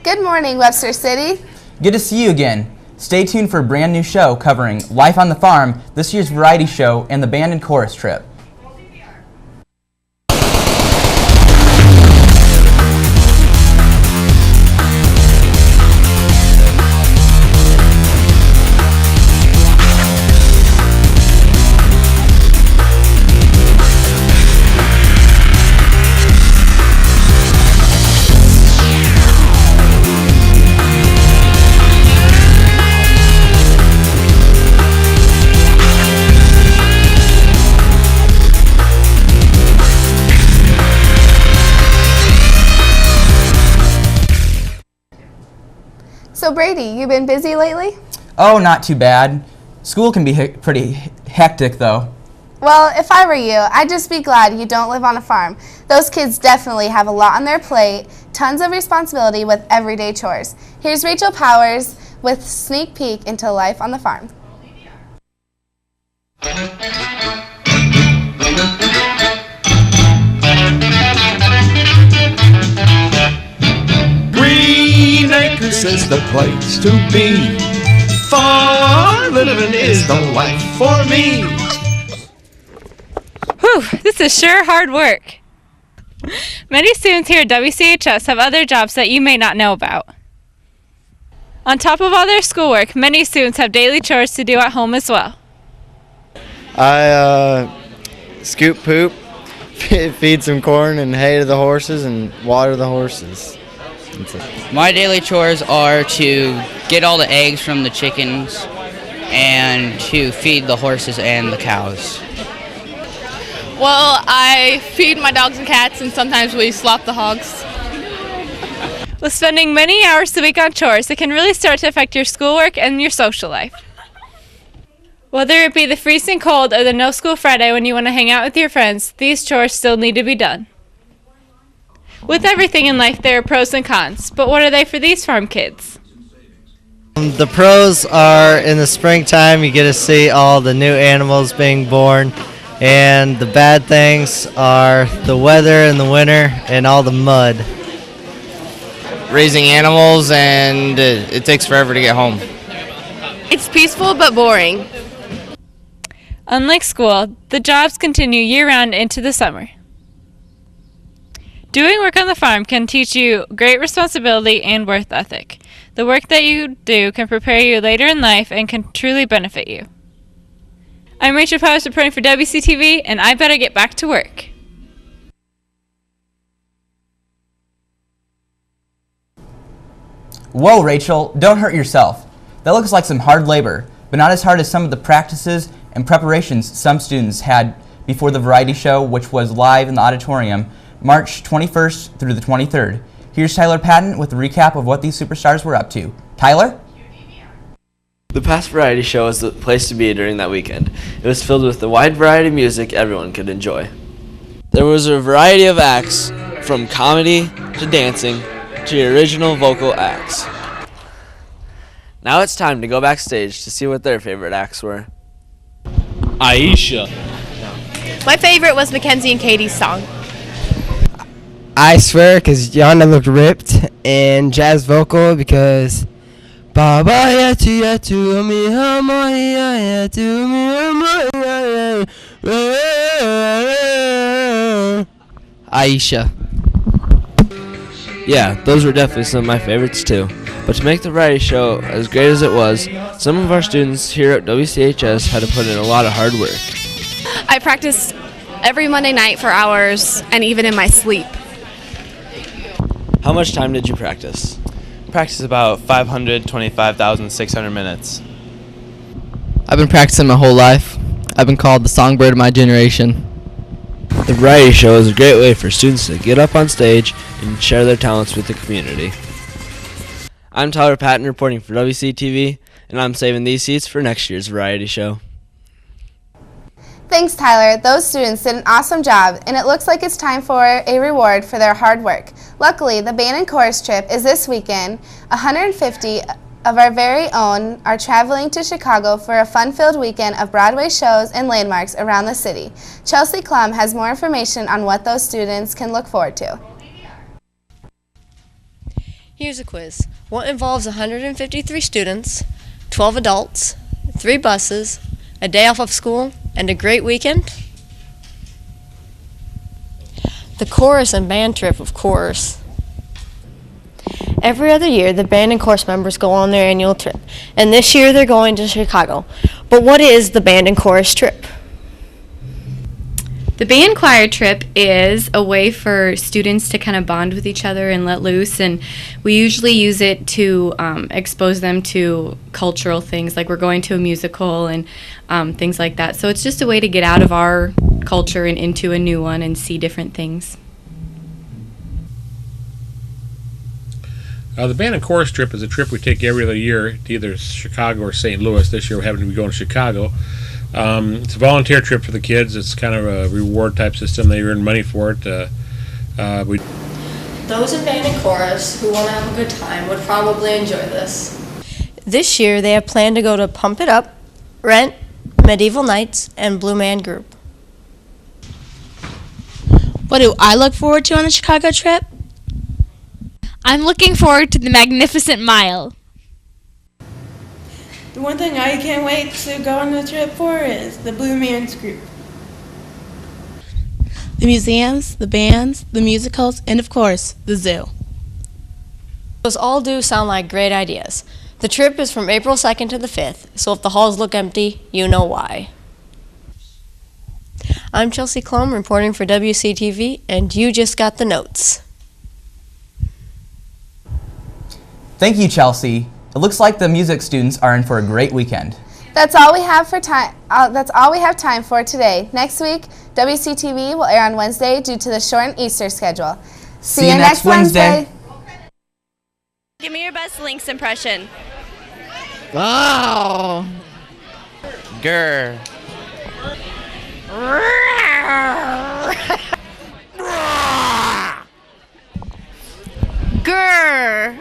Good morning, Webster City. Good to see you again. Stay tuned for a brand new show covering life on the farm, this year's variety show, and the band and chorus trip. So Brady, you been busy lately? Oh, not too bad. School can be pretty hectic, though. Well, if I were you, I'd just be glad you don't live on a farm. Those kids definitely have a lot on their plate, tons of responsibility with everyday chores. Here's Rachel Powers with a sneak peek into life on the farm. This is the place to be. Farm living is the life for me. Whew, this is sure hard work. Many students here at WCHS have other jobs that you may not know about. On top of all their schoolwork, many students have daily chores to do at home as well. I scoop poop, feed some corn and hay to the horses, and water the horses. My daily chores are to get all the eggs from the chickens and to feed the horses and the cows. Well, I feed my dogs and cats, and sometimes we slop the hogs. With spending many hours a week on chores, it can really start to affect your schoolwork and your social life. Whether it be the freezing cold or the no school Friday when you want to hang out with your friends, these chores still need to be done. With everything in life, there are pros and cons, but what are they for these farm kids? The pros are in the springtime, you get to see all the new animals being born, and the bad things are the weather in the winter and all the mud. Raising animals, and it takes forever to get home. It's peaceful but boring. Unlike school, the jobs continue year-round into the summer. Doing work on the farm can teach you great responsibility and work ethic. The work that you do can prepare you later in life and can truly benefit you. I'm Rachel Powers reporting for Wctv, and I better get back to work. Whoa, Rachel, don't hurt yourself. That looks like some hard labor, but not as hard as some of the practices and preparations some students had before the variety show, which was live in the auditorium March 21st through the 23rd. Here's Tyler Patton with a recap of what these superstars were up to. Tyler? The past variety show was the place to be during that weekend. It was filled with the wide variety of music everyone could enjoy. There was a variety of acts, from comedy to dancing to your original vocal acts. Now it's time to go backstage to see what their favorite acts were. Aisha. My favorite was Mackenzie and Katie's song. I swear, because Yana looked ripped, and jazz vocal because Baba yatu yatu ami hamaya yatu mi Aisha. Yeah, those were definitely some of my favorites too. But to make the variety show as great as it was, some of our students here at WCHS had to put in a lot of hard work. I practiced every Monday night for hours, and even in my sleep. How much time did you practice? Practice about 525,600 minutes. I've been practicing my whole life. I've been called the songbird of my generation. The variety show is a great way for students to get up on stage and share their talents with the community. I'm Tyler Patton reporting for WCTV, and I'm saving these seats for next year's variety show. Thanks, Tyler. Those students did an awesome job, and it looks like it's time for a reward for their hard work. Luckily, the band and chorus trip is this weekend. 150 of our very own are traveling to Chicago for a fun-filled weekend of Broadway shows and landmarks around the city. Chelsea Klum has more information on what those students can look forward to. Here's a quiz. What involves 153 students, 12 adults, 3 buses, a day off of school, and a great weekend? The chorus and band trip, of course. Every other year, the band and chorus members go on their annual trip, and this year they're going to Chicago. But what is the band and chorus trip? The band choir trip is a way for students to kind of bond with each other and let loose, and we usually use it to expose them to cultural things, like we're going to a musical and things like that. So it's just a way to get out of our culture and into a new one and see different things. The band and chorus trip is a trip we take every other year to either Chicago or St. Louis. This year we're having to be going to Chicago. It's a volunteer trip for the kids. It's kind of a reward type system. They earn money for it. Those in band and chorus who want to have a good time would probably enjoy this. This year they have planned to go to Pump It Up, Rent, Medieval Nights, and Blue Man Group. What do I look forward to on the Chicago trip? I'm looking forward to the Magnificent Mile. The one thing I can't wait to go on the trip for is the Blue Man's Group. The museums, the bands, the musicals, and of course, the zoo. Those all do sound like great ideas. The trip is from April 2nd to the 5th, so if the halls look empty, you know why. I'm Chelsea Klum reporting for Wctv, and you just got the notes. Thank you, Chelsea. It looks like the music students are in for a great weekend. That's all we have time for today. Next week, WCTV will air on Wednesday due to the shortened Easter schedule. See you next Wednesday. Give me your best Lynx impression. Oh. Grr. Grr.